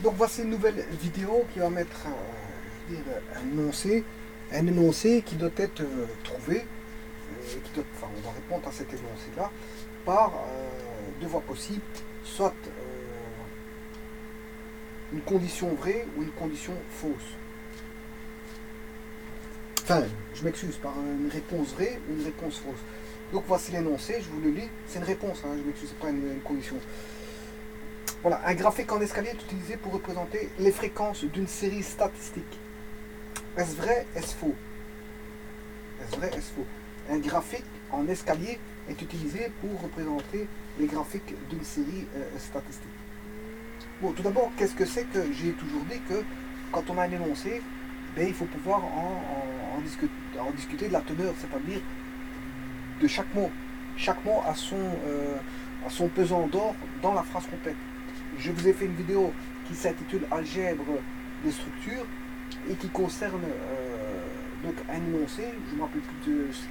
Donc voici une nouvelle vidéo qui va mettre je veux dire, un énoncé qui doit être trouvé, enfin, on doit répondre à cet énoncé-là par deux voies possibles, soit une condition vraie ou une condition fausse. Enfin, je m'excuse, par une réponse vraie ou une réponse fausse. Donc voici l'énoncé, je vous le lis, c'est une réponse, hein, je m'excuse, c'est pas une condition. Voilà, un graphique en escalier est utilisé pour représenter les fréquences d'une série statistique. Est-ce vrai, est-ce faux? Est-ce vrai, est-ce faux? Un graphique en escalier est utilisé pour représenter les graphiques d'une série statistique. Bon, tout d'abord, qu'est-ce que c'est que j'ai toujours dit que quand on a un énoncé, ben, il faut pouvoir en discuter de la teneur, c'est-à-dire de chaque mot. Chaque mot a son pesant d'or dans la phrase complète. Je vous ai fait une vidéo qui s'intitule Algèbre des structures et qui concerne donc un énoncé. Je ne me rappelle plus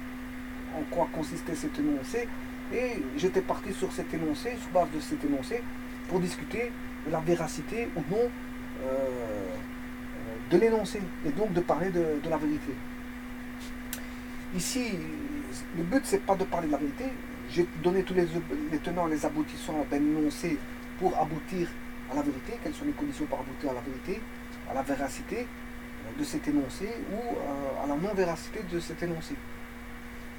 en quoi consistait cet énoncé. Et j'étais parti sur cet énoncé, sur base de cet énoncé, pour discuter de la véracité ou non de l'énoncé, et donc de parler de la vérité. Ici, le but, c'est pas de parler de la vérité. J'ai donné tous les tenants, les aboutissants d'un énoncé pour aboutir à la vérité. Quelles sont les conditions pour aboutir à la vérité, à la véracité de cet énoncé ou à la non-véracité de cet énoncé.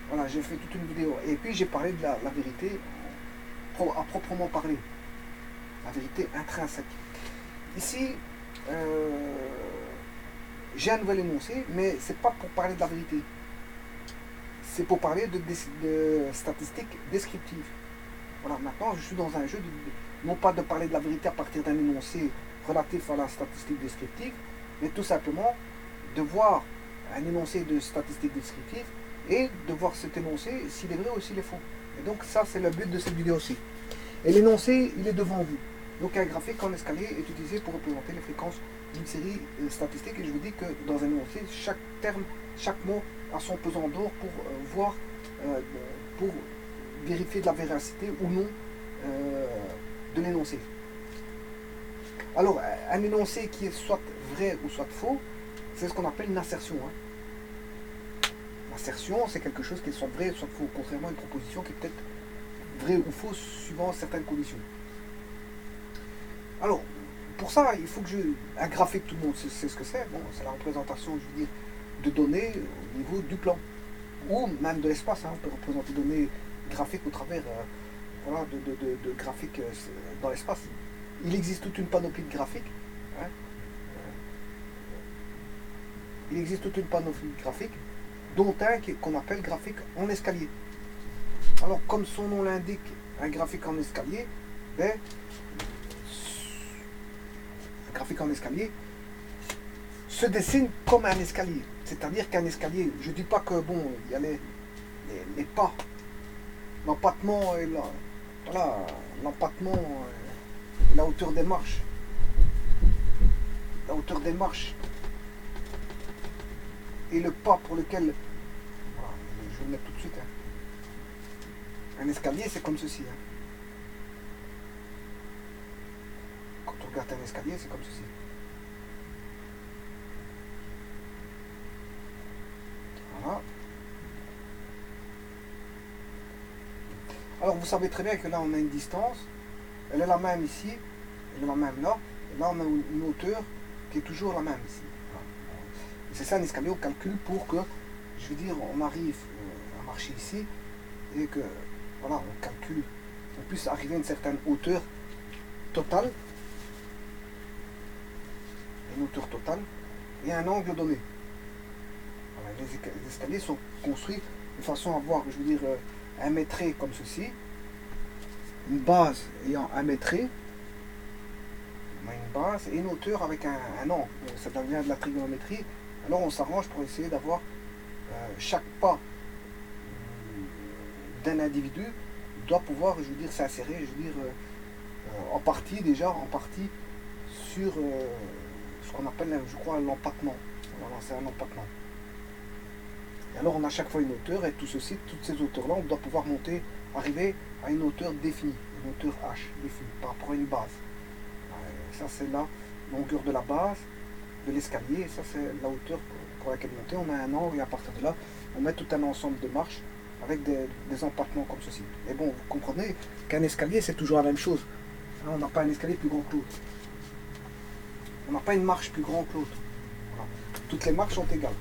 Voilà, j'ai fait toute une vidéo. Et puis j'ai parlé de la vérité à proprement parler. La vérité intrinsèque. Ici, j'ai un nouvel énoncé, mais c'est pas pour parler de la vérité. C'est pour parler de statistiques descriptives. Voilà, maintenant je suis dans un jeu, non pas de parler de la vérité à partir d'un énoncé relatif à la statistique descriptive, mais tout simplement de voir un énoncé de statistiques descriptives et de voir cet énoncé s'il est vrai ou s'il est faux. Et donc ça, c'est le but de cette vidéo-ci. Et l'énoncé, il est devant vous. Donc un graphique en escalier est utilisé pour représenter les fréquences d'une série statistique. Et je vous dis que dans un énoncé, chaque terme, chaque mot a son pesant d'or pour voir, pour vérifier de la véracité ou non de l'énoncé. Alors, un énoncé qui est soit vrai ou soit faux, c'est ce qu'on appelle une assertion. Hein. L'assertion, c'est quelque chose qui est soit vrai, soit faux, contrairement à une proposition qui est peut-être vraie ou fausse suivant certaines conditions. Alors, pour ça, il faut que un graphique, tout le monde sait ce que c'est. Bon, c'est la représentation, je veux dire, de données au niveau du plan. Ou même de l'espace. Hein. On peut représenter des données graphiques au travers voilà, de graphiques dans l'espace. Il existe toute une panoplie de graphiques. Hein. Il existe toute une panoplie de graphiques, dont un qu'on appelle graphique en escalier. Alors, comme son nom l'indique, un graphique en escalier, ben, un graphique en escalier se dessine comme un escalier. C'est-à-dire qu'un escalier, je ne dis pas que, bon, il y a les pas, l'empattement et voilà, l'empattement et la hauteur des marches. La hauteur des marches et le pas pour lequel, voilà, je vais le mettre tout de suite. Hein. Un escalier, c'est comme ceci. Hein. Quand on regarde un escalier, c'est comme ceci. Voilà. Alors vous savez très bien que là on a une distance, elle est la même ici, elle est la même là, et là on a une hauteur qui est toujours la même ici. Voilà. C'est ça un escalier, on calcule pour que, je veux dire, on arrive à marcher ici et que, voilà, on calcule, on puisse arriver à une certaine hauteur totale, une hauteur totale et un angle donné. Voilà, les escaliers sont construits de façon à avoir, je veux dire, un mètré comme ceci, une base ayant un mètré, on a une base et une hauteur avec un angle. Ça devient de la trigonométrie. Alors on s'arrange pour essayer d'avoir chaque pas d'un individu doit pouvoir, je veux dire, s'insérer, je veux dire, en partie déjà, sur ce qu'on appelle, je crois, l'empattement. Voilà, c'est un empattement. Et alors on a chaque fois une hauteur et tout ceci, toutes ces hauteurs-là, on doit pouvoir monter, arriver à une hauteur définie, une hauteur H définie par rapport à une base. Ça c'est là longueur de la base, de l'escalier, et ça c'est la hauteur pour laquelle monter. On a un angle et à partir de là, on met tout un ensemble de marches avec des empattements comme ceci. Et bon, vous comprenez qu'un escalier c'est toujours la même chose. Hein, on n'a pas un escalier plus grand que l'autre. On n'a pas une marche plus grande que l'autre. Voilà. Toutes les marches sont égales.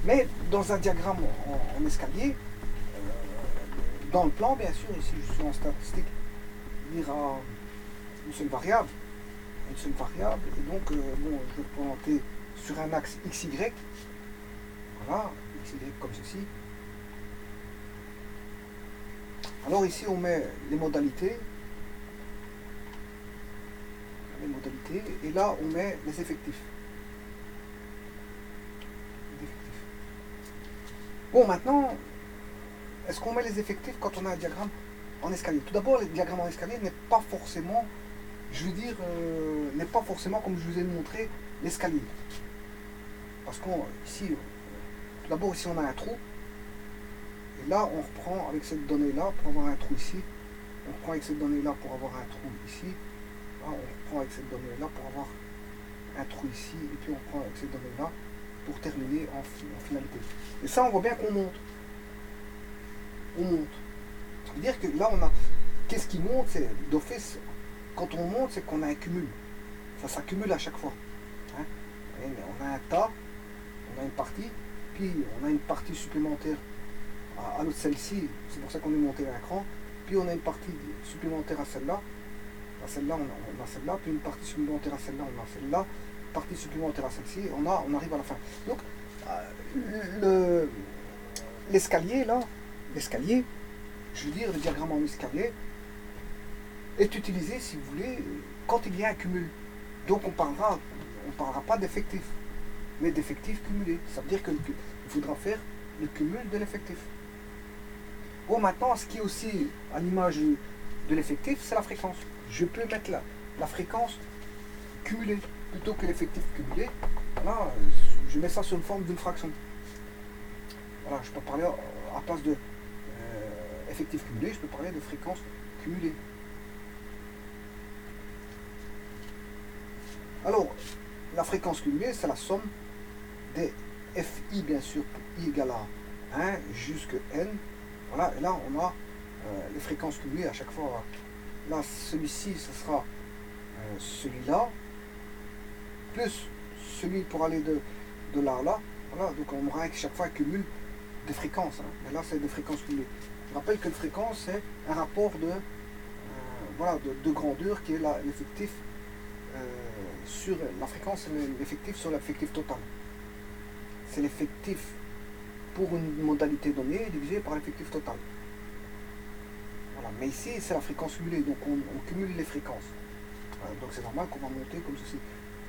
Mais dans un diagramme en escalier, dans le plan, bien sûr, ici je suis en statistique, il y aura une seule variable. Et donc, bon, je vais représenter sur un axe XY. Voilà, XY comme ceci. Alors ici, on met les modalités. Et là, on met les effectifs. Bon, maintenant, est-ce qu'on met les effectifs quand on a un diagramme en escalier? Tout d'abord, le diagramme en escalier n'est pas forcément, je veux dire, n'est pas forcément comme je vous ai montré l'escalier. Parce qu'ici, tout d'abord, ici, on a un trou. Et là, on reprend avec cette donnée-là pour avoir un trou ici. On reprend avec cette donnée-là pour avoir un trou ici. Là, on reprend avec cette donnée-là pour avoir un trou ici. Et puis, on reprend avec cette donnée-là pour terminer en finalité. Et ça, on voit bien qu'on monte. On monte. Ça veut dire que là, on a... Qu'est-ce qui monte? C'est d'office. Quand on monte, c'est qu'on a un cumul. Ça s'accumule à chaque fois. Hein? On a un tas, on a une partie, puis on a une partie supplémentaire à l'autre celle-ci. C'est pour ça qu'on est monté à un cran. Puis on a une partie supplémentaire à celle-là. À celle-là, on a celle-là. Puis une partie supplémentaire à celle-là, on a celle-là. Partie supplémentaire à celle-ci. On arrive à la fin. Donc, l'escalier, là, l'escalier, je veux dire, le diagramme en escalier, est utilisé, si vous voulez, quand il y a un cumul. Donc on parlera pas d'effectifs, mais d'effectifs cumulés. Ça veut dire qu'il faudra faire le cumul de l'effectif. Bon, maintenant, ce qui est aussi à l'image de l'effectif, c'est la fréquence. Je peux mettre la fréquence cumulée plutôt que l'effectif cumulé. Voilà, je mets ça sous une forme d'une fraction. Voilà, je peux parler à place de effectif cumulé, je peux parler de fréquence cumulée. Alors, la fréquence cumulée, c'est la somme des FI, bien sûr, pour I égale à 1 jusqu'à N. Voilà, et là, on a les fréquences cumulées à chaque fois. Là, celui-ci, ce sera celui-là, plus celui pour aller de là à là. Voilà, donc on aura à chaque fois un cumul de fréquences. Hein. Mais là, c'est des fréquences cumulées. Je rappelle que la fréquence, c'est un rapport voilà, de grandeur qui est l'effectif sur la fréquence, c'est l'effectif sur l'effectif total. C'est l'effectif pour une modalité donnée divisé par l'effectif total. Voilà. Mais ici, c'est la fréquence cumulée, donc on cumule les fréquences. Voilà. Donc c'est normal qu'on va monter comme ceci.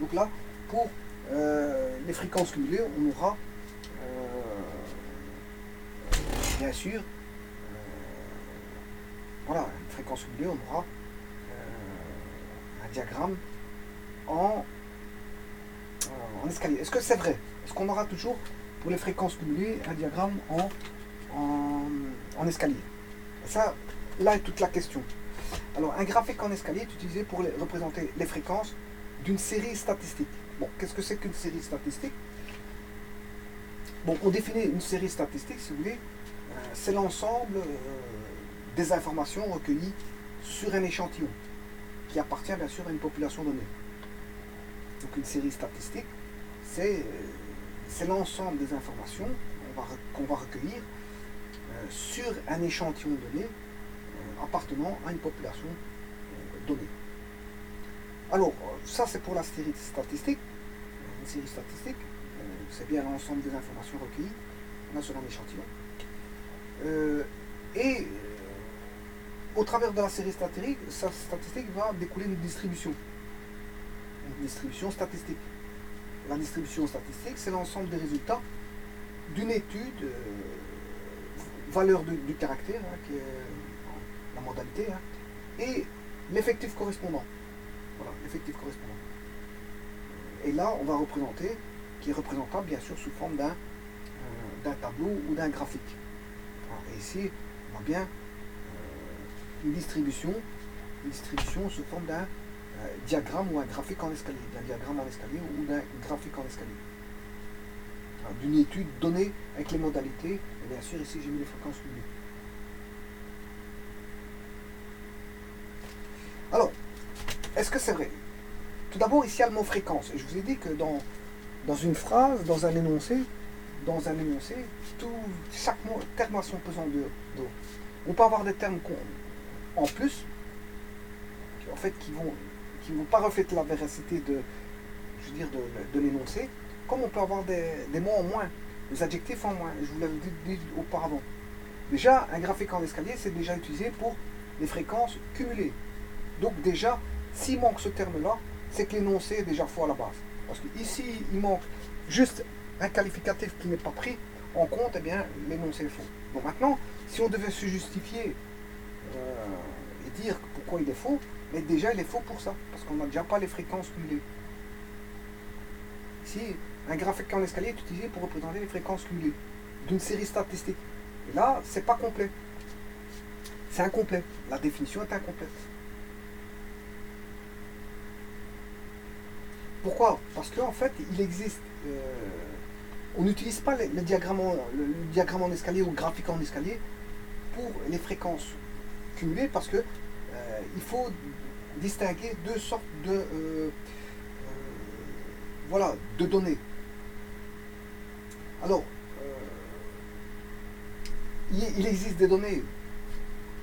Donc là, pour les fréquences cumulées, on aura bien sûr voilà, une fréquence cumulée, on aura un diagramme en escalier. Est-ce que c'est vrai? Est-ce qu'on aura toujours pour les fréquences cumulées un diagramme en escalier? Et ça, là est toute la question. Alors, un graphique en escalier est utilisé pour représenter les fréquences d'une série statistique. Bon, qu'est-ce que c'est qu'une série statistique? Bon, on définit une série statistique, si vous voulez, c'est l'ensemble des informations recueillies sur un échantillon qui appartient bien sûr à une population donnée. Donc une série statistique, c'est l'ensemble des informations qu'on va recueillir sur un échantillon donné appartenant à une population donnée. Alors, ça c'est pour la série statistique. Une série statistique, c'est bien l'ensemble des informations recueillies sur un échantillon. Au travers de la série statistique va découler une distribution statistique. La distribution statistique, c'est l'ensemble des résultats d'une étude, valeur du caractère, hein, qui est la modalité, hein, et l'effectif correspondant. Voilà, l'effectif correspondant. Et là, on va représenter, qui est représentable bien sûr sous forme d'un tableau ou d'un graphique. Voilà, et ici, on voit bien une distribution sous forme d'un diagramme ou un graphique en escalier, d'un diagramme en escalier ou d'un graphique en escalier. D'une étude donnée avec les modalités, et bien sûr ici j'ai mis les fréquences cumulées. Alors, est-ce que c'est vrai? Tout d'abord ici il y a le mot fréquence, et je vous ai dit que dans une phrase, dans un énoncé, chaque mot, terme a son pesant d'eau. On peut avoir des termes en plus, en fait, qui vont pas refléter la véracité de l'énoncé, comme on peut avoir des mots en moins, des adjectifs en moins, je vous l'avais dit auparavant. Déjà, un graphique en escalier, c'est déjà utilisé pour les fréquences cumulées. Donc déjà, s'il manque ce terme-là, c'est que l'énoncé est déjà faux à la base. Parce qu'ici, il manque juste un qualificatif qui n'est pas pris en compte, eh bien, l'énoncé est faux. Donc maintenant, si on devait se justifier et dire pourquoi il est faux, mais déjà il est faux pour ça, parce qu'on n'a déjà pas les fréquences cumulées. Ici, un graphique en escalier est utilisé pour représenter les fréquences cumulées d'une série statistique. Et là, c'est pas complet. C'est incomplet. La définition est incomplète. Pourquoi? Parce qu'en fait, il existe... on n'utilise pas le diagramme en escalier ou le graphique en escalier pour les fréquences cumulées, parce que il faut distinguer deux sortes de données. Alors, il existe des données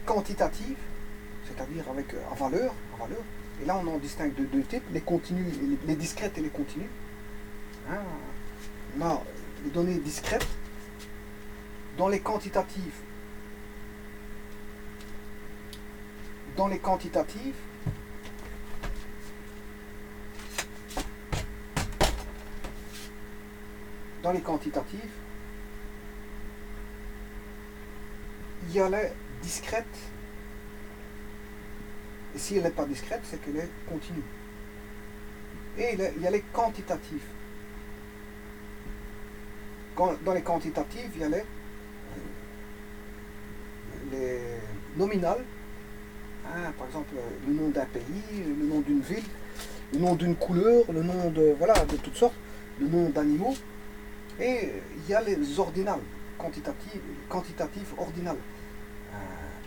quantitatives, c'est-à-dire avec en valeur, et là on en distingue de deux types, les continues, les discrètes et les continues. Hein, on a les données discrètes. Dans les quantitatives, il y a les discrètes, et si elle n'est pas discrète, c'est qu'elle est continue. Et il y a les quantitatifs. Dans les quantitatifs, il y a les nominales, hein, par exemple le nom d'un pays, le nom d'une ville, le nom d'une couleur, le nom de toutes sortes, le nom d'animaux, et il y a les ordinales, quantitatifs ordinales,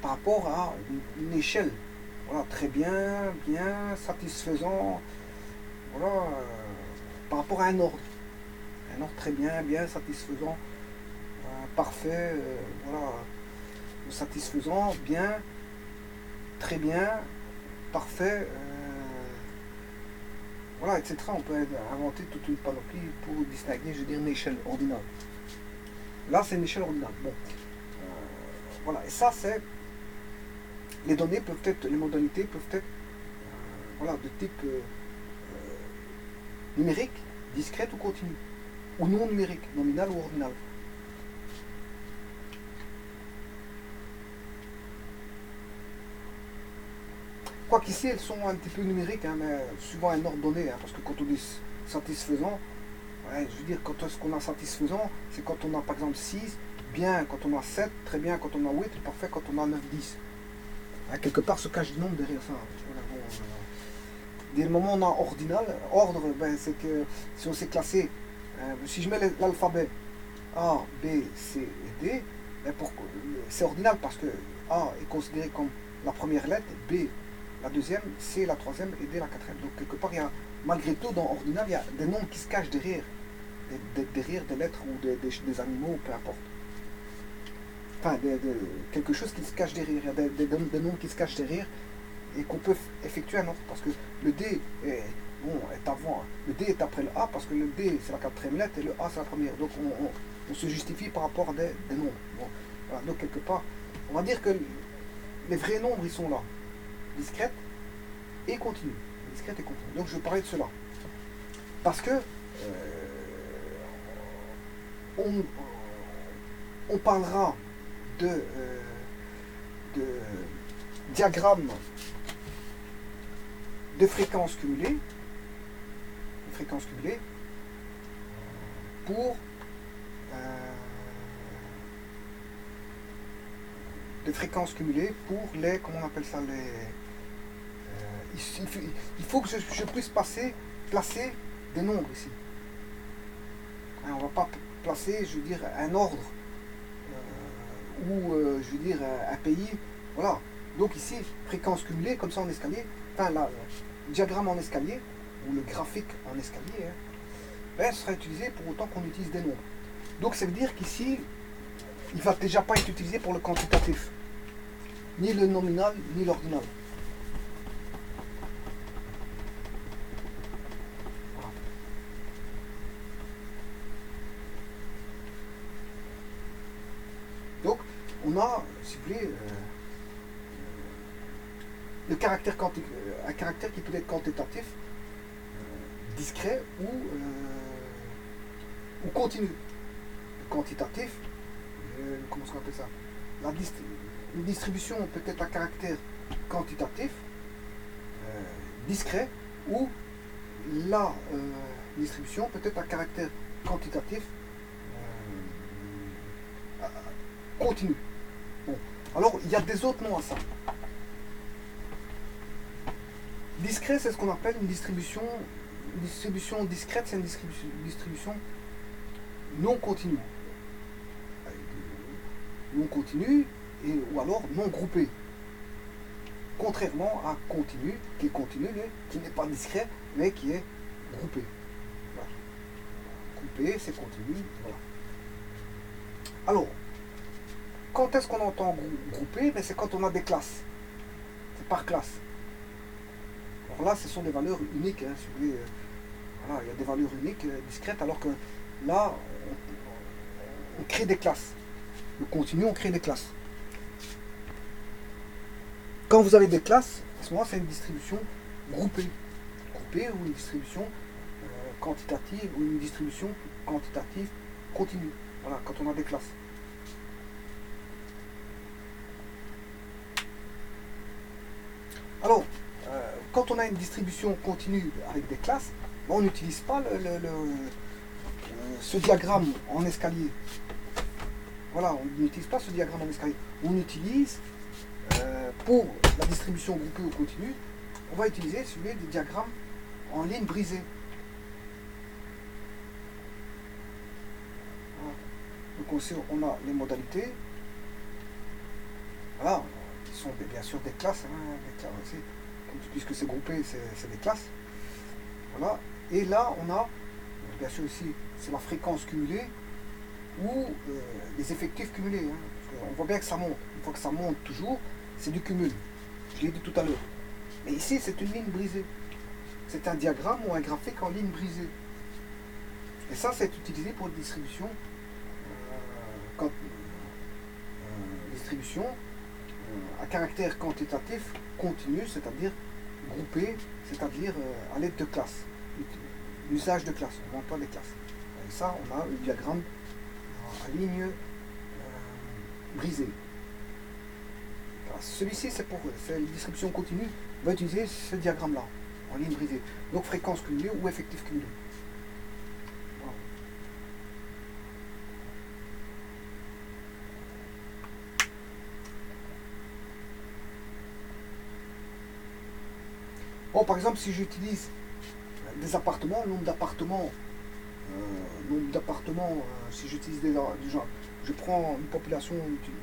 par rapport à une échelle, voilà, très bien, satisfaisant, voilà, par rapport à un ordre très bien, satisfaisant, parfait, voilà, satisfaisant, bien, très bien, parfait, voilà, etc. On peut inventer toute une panoplie pour distinguer, je veux dire, une échelle ordinale. Là, c'est une échelle ordinale. Bon, voilà, et ça, c'est les données peuvent être, les modalités peuvent être, voilà, de type numérique, discrète ou continue, ou non numérique, nominal ou ordinal. Quoiqu'ici, elles sont un petit peu numériques, hein, mais suivant un ordre donné, hein, parce que quand on dit satisfaisant, ouais, je veux dire, quand est-ce qu'on a satisfaisant, c'est quand on a par exemple 6, bien quand on a 7, très bien quand on a 8, et parfait quand on a 9, 10. Hein, quelque part se cache du nombre derrière ça. Voilà, bon, dès le moment où on a ordre, ben, c'est que si on s'est classé, si je mets l'alphabet A, B, C et D, ben, c'est ordinal parce que A est considéré comme la première lettre, B la deuxième, C la troisième et D la quatrième. Donc quelque part, il y a, malgré tout, dans ordinal, il y a des nombres qui se cachent derrière, derrière des lettres ou des animaux, peu importe. Enfin, quelque chose qui se cache derrière, il y a des nombres qui se cachent derrière et qu'on peut effectuer un ordre, parce que le D est avant, le D est après le A, parce que le D c'est la quatrième lettre et le A c'est la première. Donc on se justifie par rapport à des nombres. Bon, voilà, donc quelque part, on va dire que les vrais nombres ils sont là, discrètes et continus. Discrètes et continus. Donc je parlais de cela. Parce que on parlera de diagramme de fréquences cumulées, pour les, comment on appelle ça, il faut que je puisse placer des nombres ici. Hein, on ne va pas placer, je veux dire, un ordre ou, je veux dire, un pays. Voilà. Donc ici, fréquence cumulée, comme ça en escalier, enfin là, le diagramme en escalier, ou le graphique en escalier, hein, ben, sera utilisé pour autant qu'on utilise des nombres. Donc ça veut dire qu'ici, il ne va déjà pas être utilisé pour le quantitatif. Ni le nominal, ni l'ordinal. Voilà. Donc, on a, si vous voulez, le caractère un caractère qui peut être quantitatif, discret ou continu. Le quantitatif, comment on appelle ça, une distribution peut être à caractère quantitatif, discret, ou la distribution peut être à caractère quantitatif, continu. Bon. Alors, il y a des autres noms à ça. Discret, c'est ce qu'on appelle une distribution. Une distribution discrète, c'est une distribution non continue. Non continue, ou alors non groupée. Contrairement à continu, qui est continu, qui n'est pas discret, mais qui est groupé. Voilà. Groupé, c'est continu. Voilà. Alors, quand est-ce qu'on entend groupé? Ben, c'est quand on a des classes. C'est par classe. Alors là, ce sont des valeurs uniques. Hein, si vous voulez, voilà, il y a des valeurs uniques, discrètes, alors que là, on crée des classes. Le continu, on crée des classes. Quand vous avez des classes, à ce moment-là, c'est une distribution groupée. Groupée ou une distribution quantitative ou une distribution quantitative continue. Voilà, quand on a des classes. Alors, quand on a une distribution continue avec des classes, on n'utilise pas ce diagramme en escalier. Voilà, on n'utilise pas ce diagramme en escalier. On utilise, pour la distribution groupée ou continue, on va utiliser celui des diagrammes en ligne brisée. Voilà. Donc aussi, on a les modalités. Voilà, qui sont bien sûr des classes. Hein, des classes aussi. Puisque c'est groupé, c'est des classes. Voilà. Et là, on a, bien sûr ici, c'est la fréquence cumulée ou les effectifs cumulés. Hein. On voit bien que ça monte. Une fois que ça monte toujours, c'est du cumul. Je l'ai dit tout à l'heure. Mais ici, c'est une ligne brisée. C'est un diagramme ou un graphique en ligne brisée. Et ça, c'est utilisé pour distribution, distribution à caractère quantitatif continu, c'est-à-dire groupé, c'est-à-dire à l'aide de classes. L'usage de classes, on n'emploie des classes. Et ça, on a le diagramme à ligne brisée. Celui-ci, c'est la distribution continue, va utiliser ce diagramme-là, en ligne brisée. Donc fréquence cumulée ou effectif cumulé. Voilà. Bon, par exemple, si j'utilise des appartements, le nombre d'appartements, si j'utilise des gens, je prends une population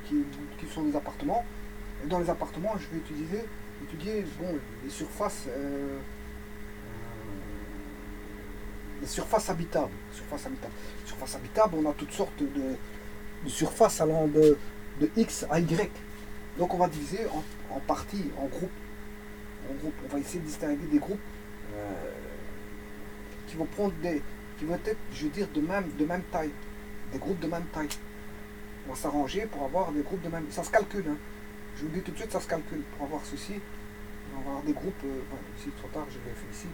qui sont des appartements, et dans les appartements, je vais étudier bon, les surfaces habitables. Surface habitable, on a toutes sortes de surfaces allant de X à Y. Donc on va diviser en parties, en groupes. On va essayer de distinguer des groupes qui vont être, je veux dire, de même taille. Des groupes de même taille. On va s'arranger pour avoir des groupes de même. Ça se calcule. Hein. Je vous le dis tout de suite, ça se calcule. Pour avoir ceci, on va avoir des groupes. Bon, ici, trop tard, je l'ai fait ici.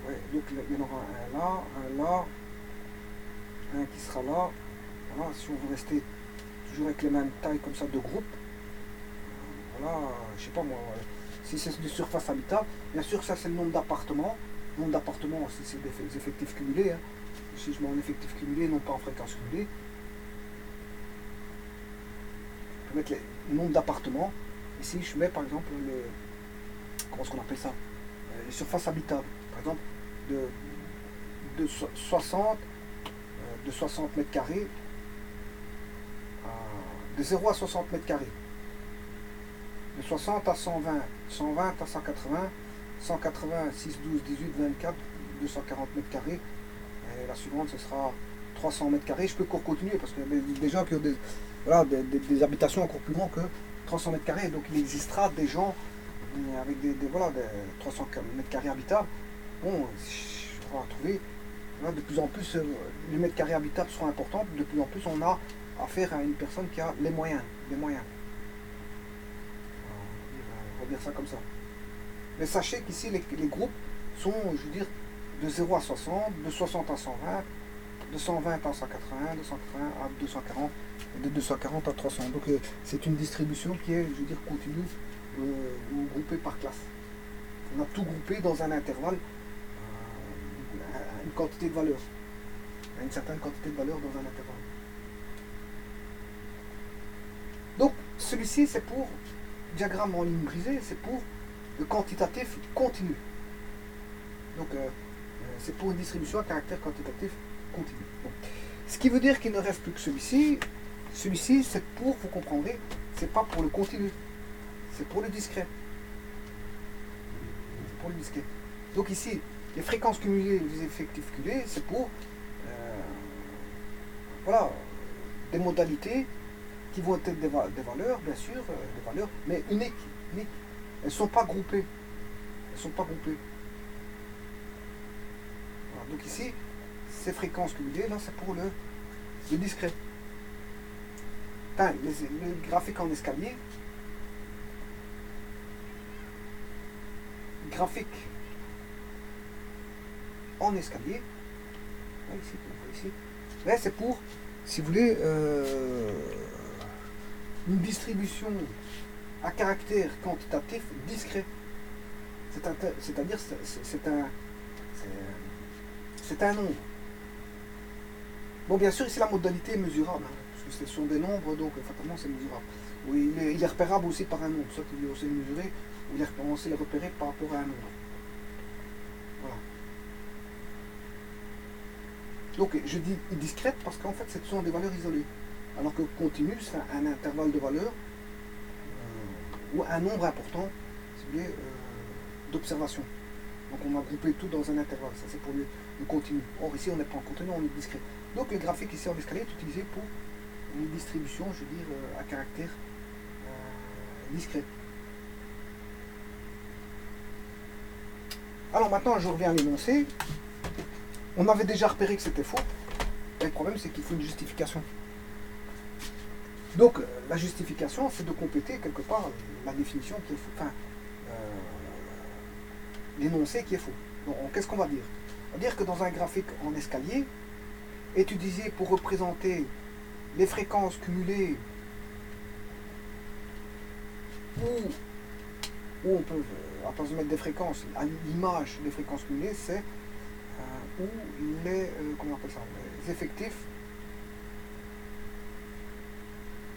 Ouais, donc il y en aura un là, un qui sera là. Voilà, si on veut rester toujours avec les mêmes tailles comme ça de groupes. Voilà, je sais pas moi. Si c'est des surfaces habitables, bien sûr, ça c'est le nombre d'appartements. Le nombre d'appartements, c'est des effectifs cumulés. Hein. Si je mets en effectif cumulé, non pas en fréquence cumulée. Je vais mettre le nombre d'appartements. Ici, je mets par exemple comment est-ce qu'on appelle ça? les surfaces habitables. Par exemple, de 60, de 60 mètres carrés, de 0 à 60 mètres carrés. De 60 à 120, 120 à 180, 180, 6, 12, 18, 24, 240 mètres carrés. Et la suivante, ce sera 300 mètres carrés. Je peux encore continuer parce qu'il y a des gens qui ont voilà, des habitations encore plus grandes que 300 mètres carrés. Donc il existera des gens avec voilà, des 300 mètres carrés habitables. Bon, on va trouver là, de plus en plus, les mètres carrés habitables seront importants. De plus en plus, on a affaire à une personne qui a les moyens. On va dire ça comme ça. Mais sachez qu'ici, les groupes sont, je veux dire, de 0 à 60, de 60 à 120, de 120 à 180, de 180 à 240, et de 240 à 300. Donc c'est une distribution qui est, je veux dire, continue ou groupée par classe. On a tout groupé dans un intervalle, une quantité de valeur. Une certaine quantité de valeur dans un intervalle. Donc celui-ci, c'est pour diagramme en ligne brisée, c'est pour le quantitatif continu. Donc c'est pour une distribution à caractère quantitatif continu. Bon. Ce qui veut dire qu'il ne reste plus que celui-ci. Celui-ci, c'est pour, vous comprendrez, c'est pas pour le continu, c'est pour le discret. Pour le discret. Donc ici, les fréquences cumulées, les effectifs cumulés, c'est pour voilà, des modalités qui vont être des valeurs, bien sûr, des valeurs, mais uniques. Elles ne sont pas groupées. Elles sont pas groupées. Voilà. Donc ici, ces fréquences cumulées, là, c'est pour le discret. Enfin, le graphique en escalier, graphique en escalier, là, ici, là, c'est pour, si vous voulez, une distribution à caractère quantitatif discret. C'est-à-dire c'est un nombre. Bon, bien sûr, ici la modalité est mesurable, hein, parce que ce sont des nombres, donc fatalement c'est mesurable. Oui, il est repérable aussi par un nombre, soit il est aussi mesuré, ou on sait le repérer par rapport à un nombre. Voilà. Donc je dis discrète parce qu'en fait ce sont des valeurs isolées. Alors que continu, c'est un intervalle de valeurs ou un nombre important, si vous voulez, d'observation. Donc on va grouper tout dans un intervalle, ça c'est pour le continu. Or ici on n'est pas en continu, on est discret. Donc le graphique ici en escalier est utilisé pour une distribution, je veux dire, à caractère discret. Alors maintenant je reviens à l'énoncé. On avait déjà repéré que c'était faux. Et le problème c'est qu'il faut une justification. Donc la justification c'est de compléter quelque part la définition qui est faux. Enfin, l'énoncé qui est faux. Donc qu'est-ce qu'on va dire? On va dire que dans un graphique en escalier, utilisé pour représenter les fréquences cumulées où on peut, à place de mettre des fréquences, à l'image des fréquences cumulées, c'est où les, comment on appelle ça, les effectifs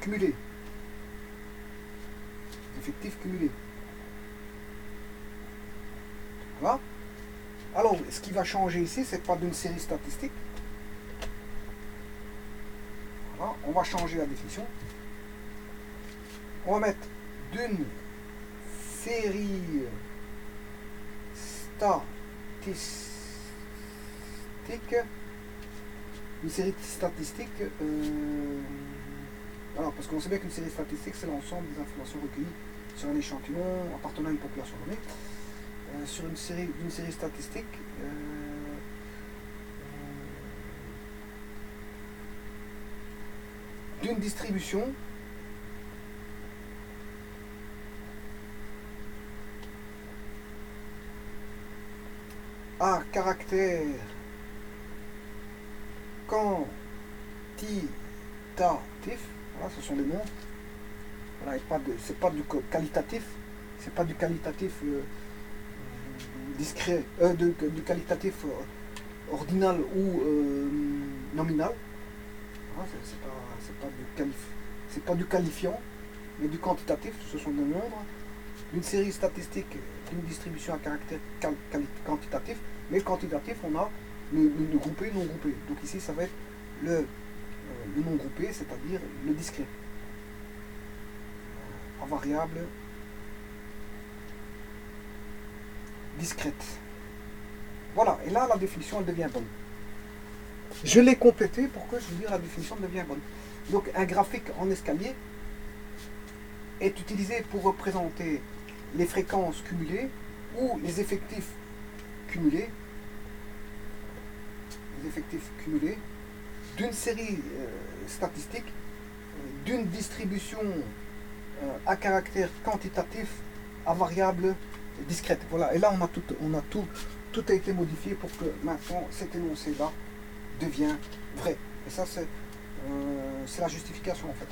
cumulés. Effectifs cumulés. Voilà. Alors, ce qui va changer ici, c'est pas d'une série statistique. Voilà. On va changer la définition. On va mettre d'une série statistique. Une série statistique. Alors, parce qu'on sait bien qu'une série statistique, c'est l'ensemble des informations recueillies sur un échantillon appartenant à une population donnée. Sur une série statistique, d'une distribution à caractère quantitatif. Voilà, ce sont des nombres. Voilà, c'est pas du qualitatif. C'est pas du qualitatif discret, du qualitatif ordinal ou nominal. Voilà, c'est pas du qualifiant, mais du quantitatif. Ce sont des nombres d'une série statistique une distribution à caractère quantitatif, mais le quantitatif, on a le groupé, le non groupé. Donc ici, ça va être le non groupé, c'est-à-dire le discret. En variable discrète. Voilà, et là, la définition, elle devient bonne. Je l'ai complété pour que je veux dire la définition devient bonne. Donc, un graphique en escalier est utilisé pour représenter les fréquences cumulées ou les effectifs cumulés d'une série statistique, d'une distribution à caractère quantitatif à variable discrète. Voilà, et là tout a été modifié pour que maintenant cet énoncé-là devient vrai. Et ça, c'est la justification en fait.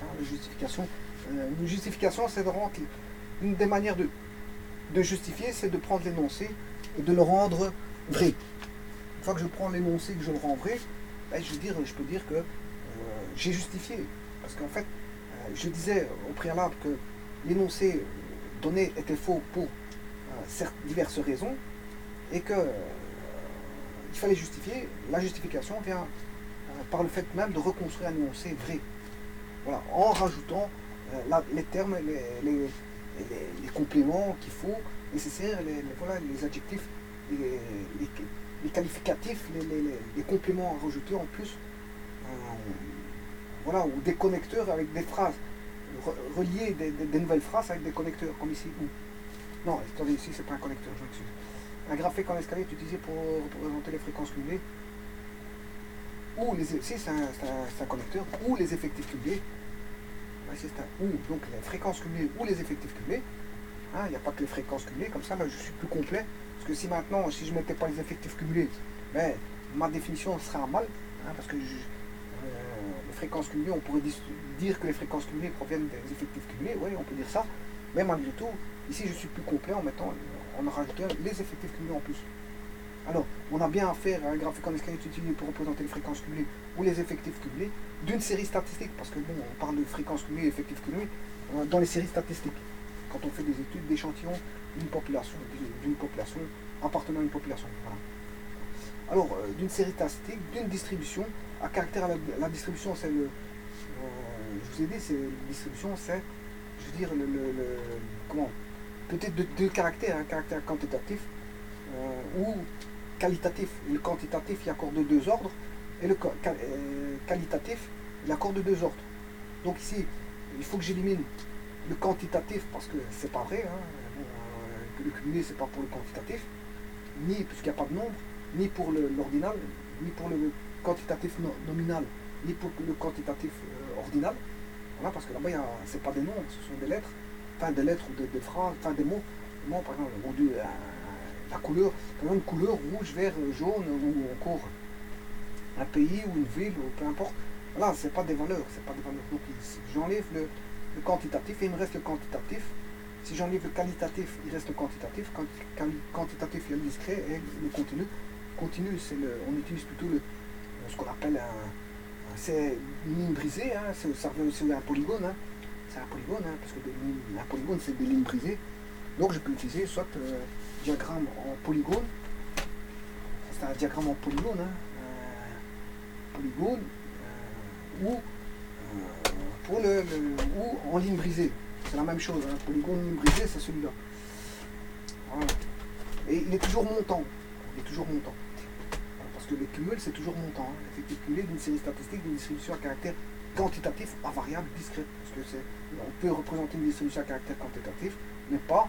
Une justification, c'est de rendre une des manières de justifier, c'est de prendre l'énoncé et de le rendre vrai. Une fois que je prends l'énoncé et que je le rends vrai, ben, je peux dire que j'ai justifié. Parce qu'en fait, je disais au préalable que l'énoncé donné était faux pour diverses raisons et que il fallait justifier. La justification vient par le fait même de reconstruire un énoncé vrai. Voilà, en rajoutant les termes, les compléments qu'il faut, nécessaires, les adjectifs, les qualificatifs, les compléments à rajouter en plus, voilà, ou des connecteurs avec des phrases, relier des nouvelles phrases avec des connecteurs, comme ici. Non, attendez, ici c'est pas un connecteur, je m'excuse. Un graphique en escalier est utilisé pour représenter les fréquences cumulées, ou c'est un connecteur, ou les effectifs cumulés. C'est un ou, donc les fréquences cumulées ou les effectifs cumulés. Il n'y a pas que les fréquences cumulées, comme ça là, je suis plus complet. Parce que si maintenant, si je ne mettais pas les effectifs cumulés, ben, ma définition serait à mal. Parce que les fréquences cumulées, on pourrait dire que les fréquences cumulées proviennent des effectifs cumulés, oui, on peut dire ça. Mais malgré tout, ici je suis plus complet en mettant, en rajoutant les effectifs cumulés en plus. Alors, on a bien affaire à un graphique en escalier utilisé pour représenter les fréquences cumulées ou les effectifs cumulés d'une série statistique, parce que bon, on parle de fréquences cumulées et effectifs cumulés dans les séries statistiques, quand on fait des études d'échantillons d'une population appartenant à une population. Voilà. Alors, d'une série statistique, d'une distribution à caractère, la distribution, c'est le. Je vous ai dit, c'est distribution, c'est, je veux dire, comment, peut-être deux caractères, un caractère quantitatif ou qualitatif. Et le quantitatif, il accorde deux ordres, et le qualitatif, il accorde deux ordres. Donc ici, il faut que j'élimine le quantitatif parce que c'est pas vrai, que le cumulé c'est pas pour le quantitatif, ni puisqu'il n'y a pas de nombre, ni pour l'ordinal, ni pour le quantitatif nominal, ni pour le quantitatif ordinal. Voilà, parce que là-bas, c'est pas des nombres, ce sont des lettres, enfin des lettres ou des phrases, enfin des mots. Moi, par exemple, la couleur, par exemple, une couleur rouge, vert, jaune, ou encore un pays ou une ville, ou peu importe. Voilà, c'est pas des valeurs, c'est pas des valeurs. Donc j'enlève le quantitatif et il me reste le quantitatif. Si j'enlève le qualitatif, il reste le quantitatif. Quantitatif, il y a le discret et le continu. Continu, on utilise plutôt ce qu'on appelle c'est une ligne brisée, ça revient aussi à un polygone. C'est un polygone, parce que un polygone, c'est des lignes brisées. Donc je peux utiliser soit diagramme en polygone, c'est un diagramme en polygone, polygone, ou ou en ligne brisée. C'est la même chose, polygone, ligne brisée, c'est celui-là. Voilà. Et il est toujours montant. Parce que le cumul, c'est toujours montant. L'effectif cumulé d'une série statistique d'une distribution à caractère quantitatif à variable discrète. Parce que on peut représenter une distribution à caractère quantitatif, mais pas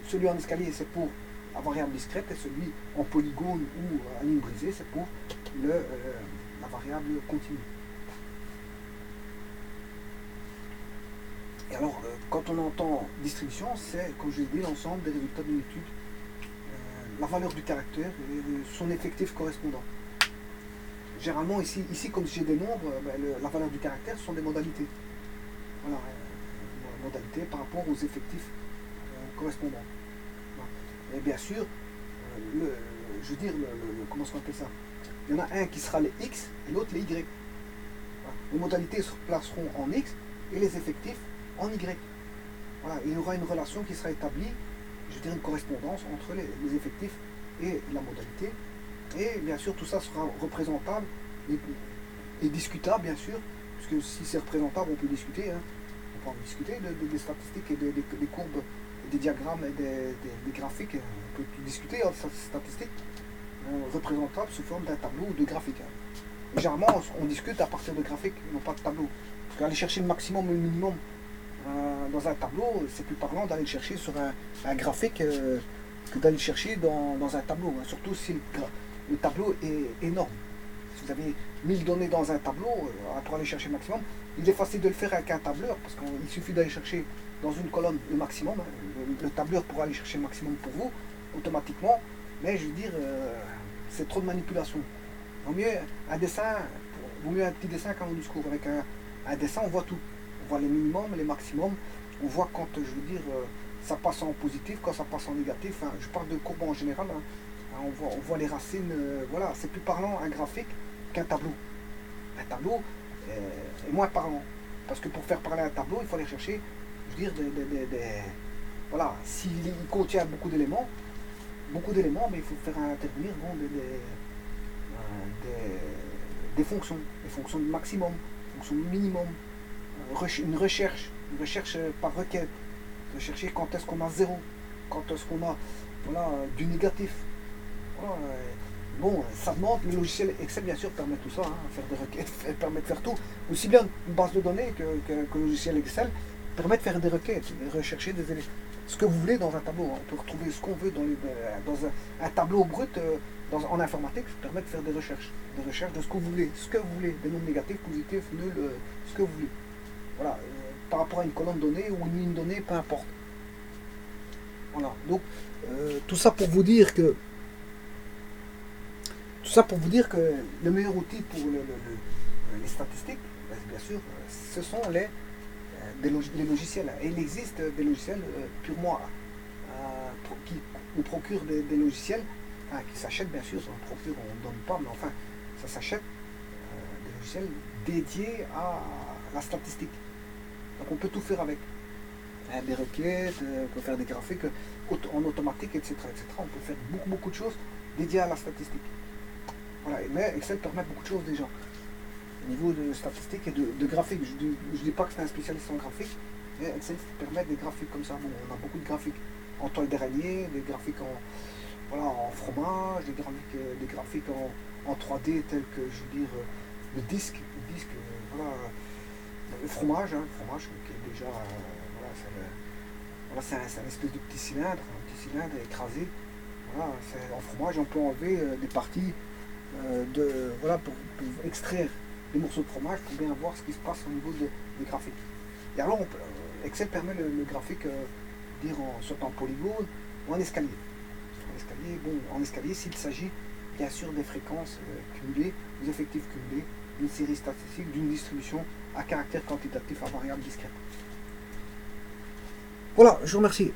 celui en escalier, c'est pour à variable discrète, et celui en polygone ou à ligne brisée, c'est pour la variable continue. Et alors, quand on entend distribution, c'est, comme je l'ai dit, l'ensemble des résultats d'une étude, la valeur du caractère et son effectif correspondant. Généralement, ici comme j'ai des nombres, la valeur du caractère, ce sont des modalités. Voilà, modalités par rapport aux effectifs correspondants. Voilà. Et bien sûr, je veux dire, comment on appelle ça? Il y en a un qui sera les X et l'autre les Y. Voilà. Les modalités se placeront en X et les effectifs en Y. Voilà, il y aura une relation qui sera établie je dirais, une correspondance entre les effectifs et la modalité. Et bien sûr, tout ça sera représentable et discutable, bien sûr, puisque si c'est représentable, on peut discuter. Hein. On peut en discuter des statistiques et des courbes, des diagrammes et des graphiques. On peut discuter de statistiques représentables sous forme d'un tableau ou de graphique. Hein. Et généralement, on discute à partir de graphiques, non pas de tableaux. Parce qu'aller chercher le maximum ou le minimum dans un tableau, c'est plus parlant d'aller le chercher sur un graphique que d'aller le chercher dans un tableau. Hein. Surtout si le tableau est énorme. Si vous avez 1000 données dans un tableau, pour aller chercher le maximum, il est facile de le faire avec un tableur, parce qu'il suffit d'aller chercher dans une colonne le maximum. Hein. Le tableur pourra aller chercher le maximum pour vous, automatiquement. Mais je veux dire, c'est trop de manipulation. Vaut mieux un dessin, vaut mieux un petit dessin qu'un discours. Avec un dessin, on voit tout. On voit les minimums, les maximums. On voit quand, je veux dire, ça passe en positif, quand ça passe en négatif. Hein. Je parle de courbes en général. Hein. On voit les racines. Voilà, c'est plus parlant un graphique qu'un tableau. Un tableau est moins parlant. Parce que pour faire parler un tableau, il faut aller chercher, je veux dire, voilà, s'il contient beaucoup d'éléments, mais il faut faire intervenir bon, des fonctions de maximum, fonctions de minimum, une recherche par requête, rechercher quand est-ce qu'on a 0, quand est-ce qu'on a voilà, du négatif. Voilà, bon, ça demande, le logiciel Excel bien sûr permet tout ça, hein, faire des requêtes, permet de faire tout, aussi bien une base de données que le logiciel Excel permet de faire des requêtes, de rechercher des éléments. Ce que vous voulez dans un tableau, on peut retrouver ce qu'on veut dans un tableau brut en informatique, ça permet de faire des recherches de ce que vous voulez, des nombres négatifs, positifs, nuls, ce que vous voulez. Voilà, par rapport à une colonne donnée ou une ligne donnée, peu importe. Voilà, donc tout ça pour vous dire que le meilleur outil pour les statistiques, bien sûr, ce sont les logiciels. Et il existe des logiciels purement qui nous procurent des logiciels qui s'achètent, bien sûr, on procure, on ne donne pas, mais enfin, ça s'achète des logiciels dédiés à la statistique. Donc on peut tout faire avec. Des requêtes, on peut faire des graphiques en automatique, etc., etc. On peut faire beaucoup de choses dédiées à la statistique. Voilà, mais Excel permet beaucoup de choses déjà. Au niveau de statistiques et de graphiques, je ne dis pas que c'est un spécialiste en graphique, mais Excel permet des graphiques comme ça. Bon, on a beaucoup de graphiques en toile d'araignée, des graphiques en fromage, des graphiques en 3D tels que, je veux dire, le disque, voilà, le fromage qui est déjà, c'est un espèce de petit cylindre écrasé. Voilà, en fromage, on peut enlever des parties pour extraire des morceaux de fromage pour bien voir ce qui se passe au niveau des graphiques. Et alors, Excel permet le graphique soit en polygone ou en escalier. En escalier, s'il s'agit bien sûr des fréquences cumulées, des effectifs cumulés, d'une série statistique, d'une distribution à caractère quantitatif à variable discrète. Voilà, je vous remercie.